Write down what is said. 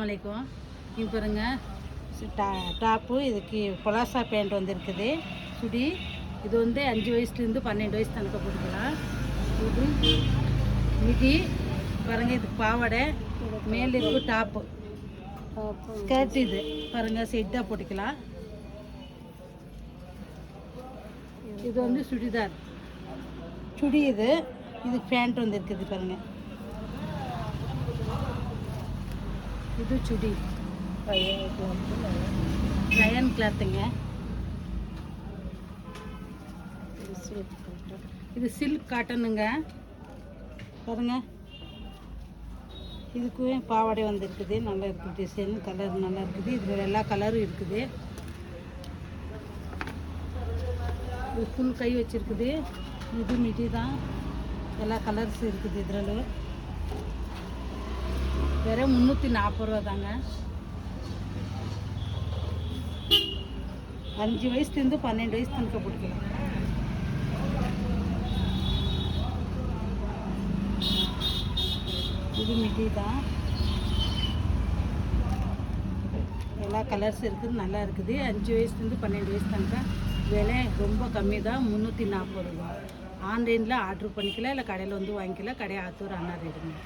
அலைக்கும். இப்போ பாருங்க டாப்பு, இதுக்கு பொலாசா பேண்ட் வந்துருக்குது. சுடி இது வந்து 5 வயசுலேருந்து 12 வயசு தனக்க போட்டுக்கலாம். இது மிடி பாருங்க, இதுக்கு பாவாடை மேல் இருக்கு. டாப்பு ஸ்கர்ட் இது பாருங்க, செட்டாக போட்டுக்கலாம். இது வந்து சுடிதார் சுடி. இது பேண்ட் வந்துருக்குது பாருங்க. இது சுடி ரயன் கிளாத்துங்க. இது சில்க் காட்டனுங்க பாருங்க. இதுக்கு பாவாடை வந்துருக்குது. நல்லா இருக்குது, டிசைன் கலர் நல்லா இருக்குது. இதில் எல்லா கலரும் இருக்குது. இது ஃபுல் கை வச்சுருக்குது. இது மிடி தான், எல்லா கலர்ஸ் இருக்குது. இதில் வெறும் 340 ரூபா தாங்க. 5 வயசுலேருந்து 12 வயசு தனக்க பிடிக்கலாம். இது மிடி தான், எல்லா கலர்ஸ் இருக்குது, நல்லா இருக்குது. 5 வயசுலேருந்து 12 வயசு தனக்க. விலை ரொம்ப கம்மி தான், 340 ரூபா. ஆன்லைனில் ஆர்டர் பண்ணிக்கலாம், இல்லை கடையில் வந்து வாங்கிக்கலாம். கடை ஆத்தூர் அண்ணா ரேடுங்க.